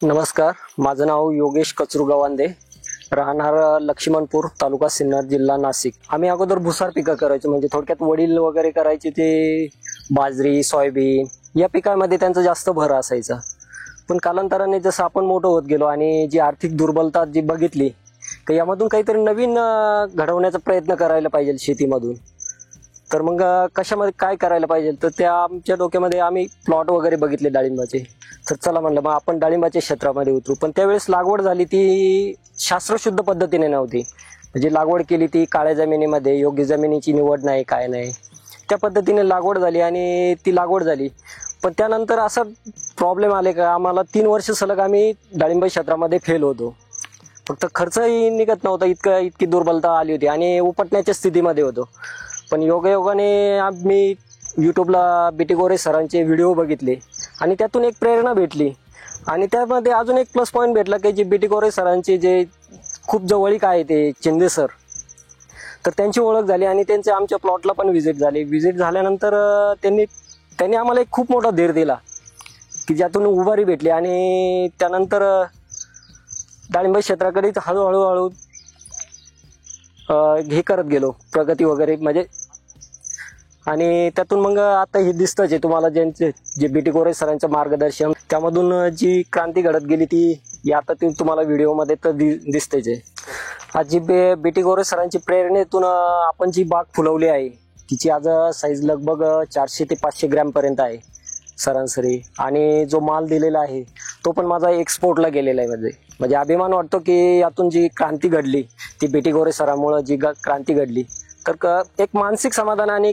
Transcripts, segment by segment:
नमस्कार, माझं नाव योगेश कचरू गवांदे, राहणार लक्ष्मणपूर, तालुका सिन्नर, जिल्हा नाशिक। आम्ही अगोदर भुसार पिकं करायचो, म्हणजे थोडक्यात वडील वगैरे करायचे ते बाजरी, सोयाबीन या पिकांमध्ये त्यांचा जास्त भर असायचा। पण कालांतराने जसं आपण मोठं होत गेलो आणि जी आर्थिक दुर्बलता जी बघितली की यामधून काहीतरी नवीन घडवण्याचा प्रयत्न करायला पाहिजे शेतीमधून। तर मग कशामध्ये काय करायला पाहिजे, तर त्या आमच्या डोक्यामध्ये आम्ही प्लॉट वगैरे बघितले डाळिंबाचे। तर चला म्हणलं मग आपण डाळिंबाच्या क्षेत्रामध्ये उतरू। पण त्यावेळेस लागवड झाली ती शास्त्रशुद्ध पद्धतीने नव्हती, म्हणजे लागवड केली ती काळ्या जमिनीमध्ये, योग्य जमिनीची निवड नाही, काय नाही, त्या पद्धतीने लागवड झाली आणि ती लागवड झाली। पण त्यानंतर असा प्रॉब्लेम आले का आम्हाला 3 वर्ष सलग आम्ही डाळिंब क्षेत्रामध्ये फेल होतो। फक्त खर्चही निघत नव्हता, इतकी दुर्बलता आली होती आणि उपटण्याच्या स्थितीमध्ये होतो। पण योगायोगाने आम्ही यूट्यूबला बीटी गोरे सरांचे व्हिडिओ बघितले आणि त्यातून एक प्रेरणा भेटली आणि त्यामध्ये अजून एक प्लस पॉईंट भेटला की जे बीटी गोरे सरांचे जे खूप जवळीक आहे ते चिंदे सर, तर त्यांची ओळख झाली आणि त्यांचे आमच्या प्लॉटला पण व्हिजिट झाली। व्हिजिट झाल्यानंतर त्यांनी आम्हाला एक खूप मोठा धीर दिला की ज्यातून उभारी भेटली आणि त्यानंतर डाळिंब क्षेत्राकडे हळूहळू हे करत गेलो, प्रगती वगैरे म्हणजे। आणि त्यातून मग आता हे दिसतंच आहे तुम्हाला, जे बीटी गोरे सरांचं मार्गदर्शन, त्यामधून जी क्रांती घडत गेली ती आता तुम्हाला व्हिडिओमध्ये तर दिसतेच आहे। आज जी बीटी गोरे सरांची प्रेरणेतून आपण जी बाग फुलवली आहे तिची आज साईज लगभग 400 ते 500 ग्रॅम पर्यंत आहे सरासरी, आणि जो माल दिलेला आहे तो पण माझा एक्सपोर्टला गेलेला आहे। म्हणजे अभिमान वाटतो की यातून जी क्रांती घडली ती बीटी गोरे सरांमुळे जी क्रांती घडली, तर एक मानसिक समाधान आणि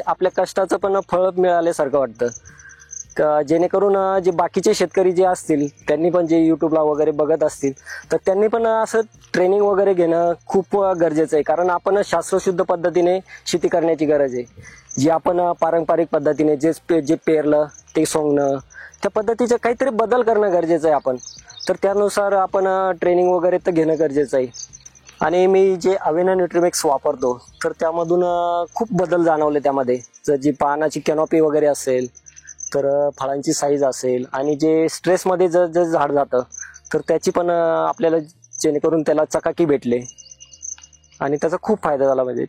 आपल्या कष्टाचं पण फळ मिळाल्यासारखं वाटतं। जेणेकरून जे बाकीचे शेतकरी जे असतील त्यांनी पण, जे यूट्यूबला वगैरे बघत असतील, तर त्यांनी पण असं ट्रेनिंग वगैरे घेणं खूप गरजेचं आहे। कारण आपण शास्त्रशुद्ध पद्धतीने शेती करण्याची गरज आहे। जी आपण पारंपरिक पद्धतीने जे पेरलं ते सोंगणं, त्या पद्धतीचं काहीतरी बदल करणं गरजेचं आहे आपण। तर त्यानुसार आपण ट्रेनिंग वगैरे तर घेणं गरजेचं आहे। आणि मी जे अवेना न्यूट्रीमिक्स वापरतो तर त्यामधून खूप बदल जाणवले त्यामध्ये। जर जी पानाची कॅनॉपी वगैरे असेल, तर फळांची साईज असेल, आणि जे स्ट्रेसमध्ये जर झाड जातं तर त्याची पण आपल्याला जेणेकरून त्याला चकाकी भेटले आणि त्याचा खूप फायदा झाला म्हणजे।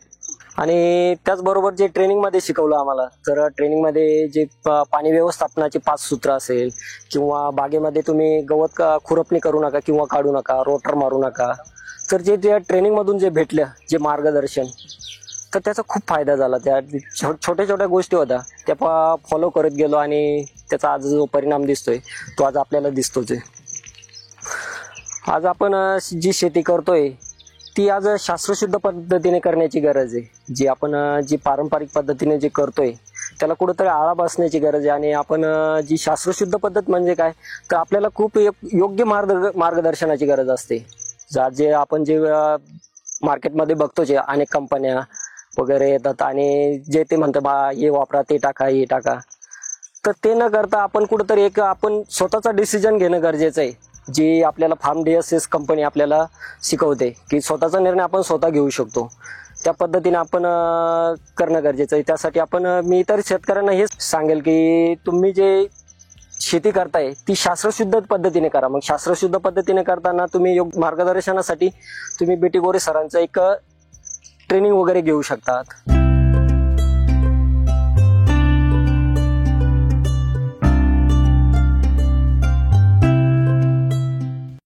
आणि त्याचबरोबर जे ट्रेनिंगमध्ये शिकवलं आम्हाला, तर ट्रेनिंगमध्ये जे पाणी व्यवस्थापनाचे 5 सूत्र असेल, किंवा बागेमध्ये तुम्ही गवत खुरपणी करू नका किंवा काढू नका, रोटर मारू नका, तर जे ट्रेनिंगमधून जे भेटलं जे मार्गदर्शन, तर त्याचा खूप फायदा झाला। त्या छोट्या छोट्या गोष्टी होत्या त्या फॉलो करत गेलो आणि त्याचा आज जो परिणाम दिसतोय तो आज आपल्याला दिसतोच आहे। आज आपण जी शेती करतोय ती आज शास्त्रशुद्ध पद्धतीने करण्याची गरज आहे। जी आपण जी पारंपरिक पद्धतीने जे करतोय त्याला कुठेतरी आळा बसण्याची गरज आहे। आणि आपण जी शास्त्रशुद्ध पद्धत म्हणजे काय, तर आपल्याला खूप योग्य मार्गदर्शनाची गरज असते। जे आपण जे मार्केटमध्ये बघतो, जे अनेक कंपन्या वगैरे येतात आणि जे ते म्हणतात बा हे वापरा, ते टाका, हे टाका, तर ते न करता आपण कुठेतरी आपण स्वतःचा डिसिजन घेणं गरजेचं आहे। जी आपल्याला फार्म DSS कंपनी आपल्याला शिकवते की स्वतःचा निर्णय आपण स्वतः घेऊ शकतो, त्या पद्धतीने आपण करणं गरजेचं आहे। त्यासाठी मी इतर शेतकऱ्यांना हेच सांगेल की तुम्ही जे शेती करताय ती शास्त्रशुद्ध पद्धतीने करा। मग शास्त्रशुद्ध पद्धतीने करताना तुम्ही मार्गदर्शनासाठी तुम्ही बीटी गोरे सरांचं एक ट्रेनिंग वगैरे घेऊ शकतात।